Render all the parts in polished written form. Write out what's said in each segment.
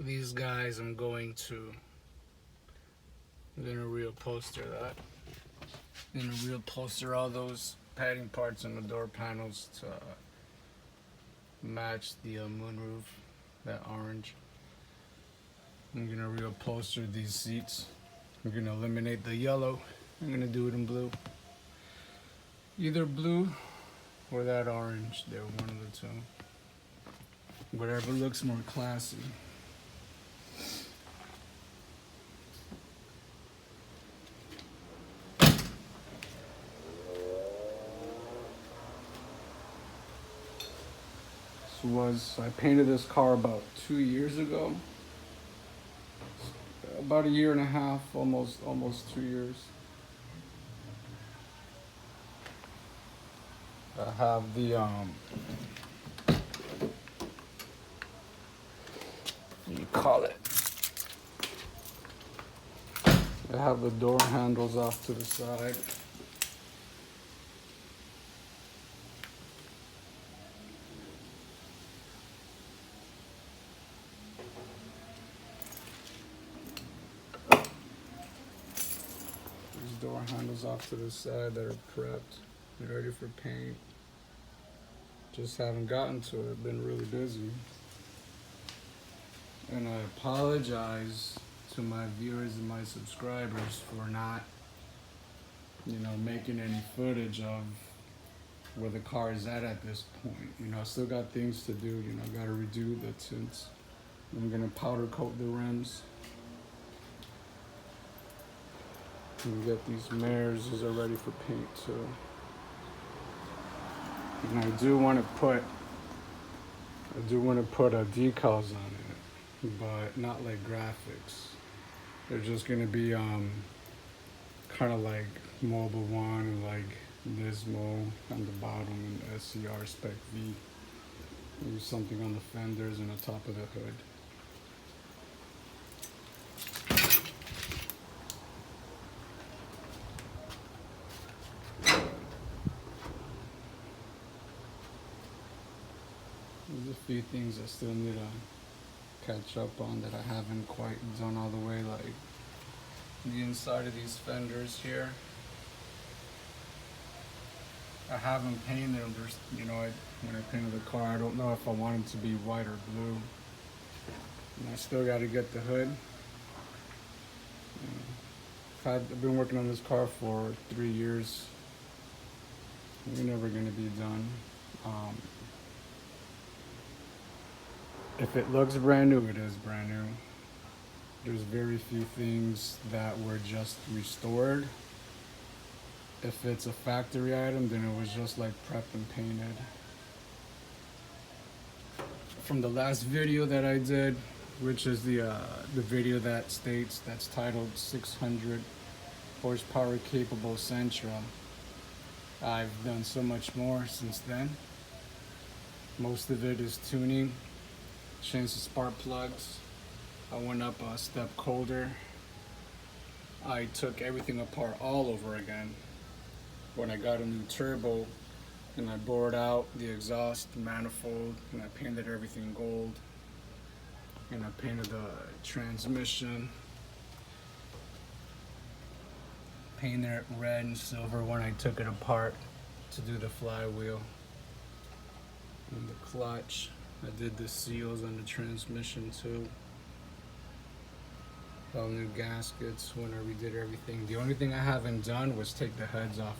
these guys, I'm gonna reupholster that. I'm gonna reupholster all those padding parts on the door panels to match the moonroof, that orange. I'm gonna reupholster these seats. I'm gonna eliminate the yellow. I'm gonna do it in blue. Either blue or that orange. They're one of the two. Whatever looks more classy. I painted this car about 2 years ago. About a year and a half, almost 2 years. I have the what do you call it? I have the door handles off to the side. Door handles off to the side that are prepped and ready for paint. Just haven't gotten to it, been really busy. And I apologize to my viewers and my subscribers for not, making any footage of where the car is at this point. I still got things to do, I gotta redo the tints. I'm gonna powder coat the rims. And we got these mirrors, these are ready for paint too. And I do want to put decals on it, but not like graphics. They're just gonna be kind of like Mobile One and like Nismo on the bottom and SCR Spec-V. Maybe something on the fenders and the top of the hood. There's a few things I still need to catch up on that I haven't quite done all the way, like the inside of these fenders here. I haven't painted them, when I painted the car, I don't know if I want them to be white or blue. And I still got to get the hood. I've been working on this car for 3 years. We're never going to be done. If it looks brand new, it is brand new. There's very few things that were just restored. If it's a factory item, then it was just like prepped and painted. From the last video that I did, which is the video that's titled 600 horsepower capable Sentra, I've done so much more since then. Most of it is tuning. Changed the spark plugs. I went up a step colder. I took everything apart all over again. When I got a new turbo, and I bored out the exhaust manifold, and I painted everything gold, and I painted the transmission, painted it red and silver when I took it apart to do the flywheel and the clutch. I did the seals on the transmission too. All new gaskets when I redid everything. The only thing I haven't done was take the heads off.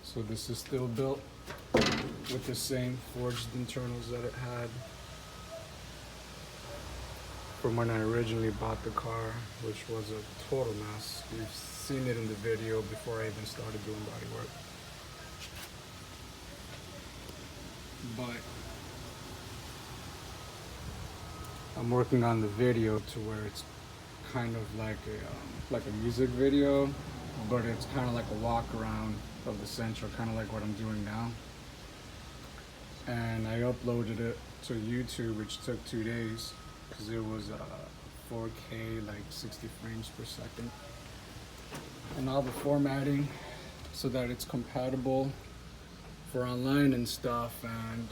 So this is still built with the same forged internals that it had from when I originally bought the car, which was a total mess. You've seen it in the video before I even started doing body work. But I'm working on the video to where it's kind of like a music video, but it's kind of like a walk around of the Sentra, kind of like what I'm doing now. And I uploaded it to YouTube, which took 2 days because it was 4K, like 60 frames per second, and all the formatting so that it's compatible for online and stuff, and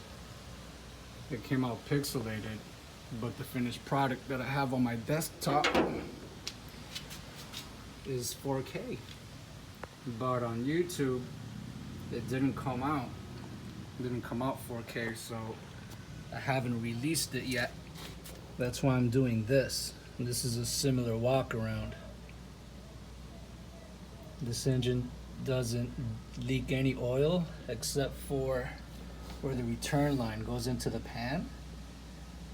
it came out pixelated. but the finished product that I have on my desktop is 4K. But on YouTube, it didn't come out. It didn't come out 4K, so I haven't released it yet. That's why I'm doing this. And this is a similar walk around. This engine doesn't leak any oil except for where the return line goes into the pan.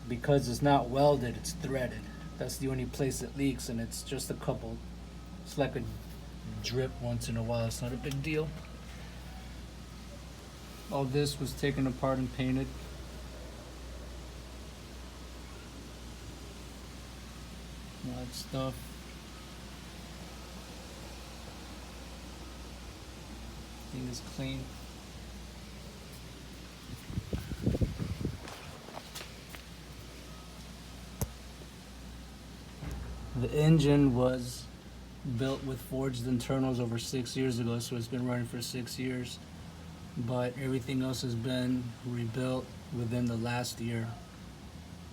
Because it's not welded, it's threaded. That's the only place it leaks, and it's just a couple. It's like a drip once in a while. It's not a big deal. All this was taken apart and painted. All that stuff. Thing is clean. The engine was built with forged internals over 6 years ago, so it's been running for 6 years. But everything else has been rebuilt within the last year,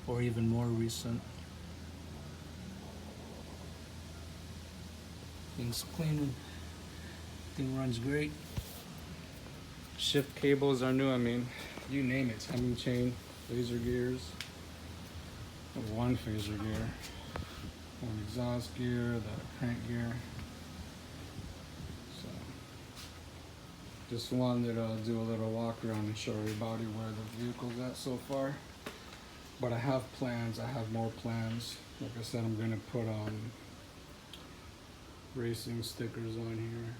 or even more recent. Thing's clean and thing runs great. Shift cables are new. I mean, you name it. Timing chain, phaser gears, one phaser gear, one exhaust gear, the crank gear. So, just wanted to do a little walk around and show everybody where the vehicle's at so far. But I have plans. I have more plans. Like I said, I'm gonna put racing stickers on here.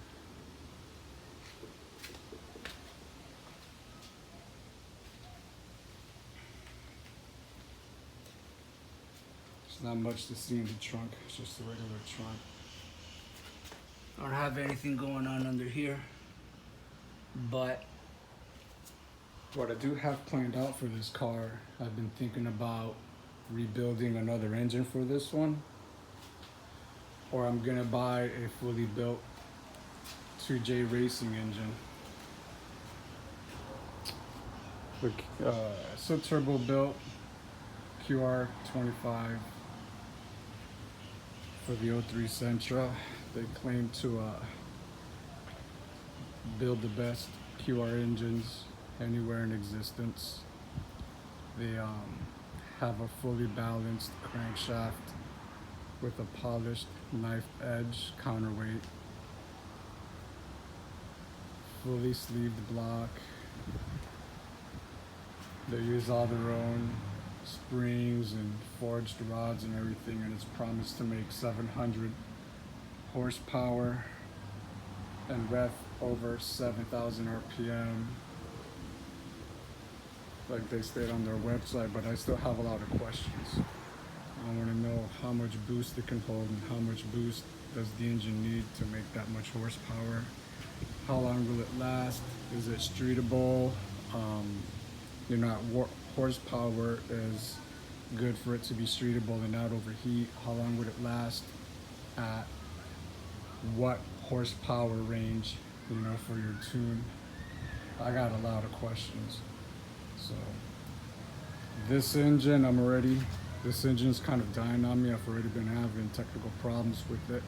Not much to see in the trunk, it's just a regular trunk. I don't have anything going on under here, but what I do have planned out for this car, I've been thinking about rebuilding another engine for this one, or I'm gonna buy a fully built 2J racing engine. So turbo built QR25 for the 03 Sentra. They claim to build the best QR engines anywhere in existence. They have a fully balanced crankshaft with a polished knife edge counterweight, fully sleeved block. They use all their own springs and forged rods and everything, and it's promised to make 700 horsepower and rev over 7,000 RPM, like they state on their website. But I still have a lot of questions. I want to know how much boost it can hold and how much boost does the engine need to make that much horsepower. How long will it last? Is it streetable? Horsepower is good for it to be streetable and not overheat. How long would it last at what horsepower range, for your tune? I got a lot of questions. So this engine's kind of dying on me. I've already been having technical problems with it.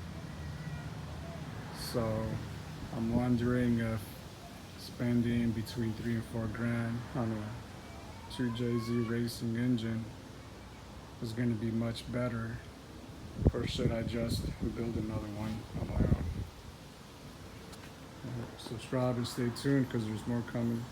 So I'm wondering if spending between $3,000 and $4,000 on a 2JZ racing engine is going to be much better, or should I just build another one on my own? Subscribe and stay tuned, because there's more coming.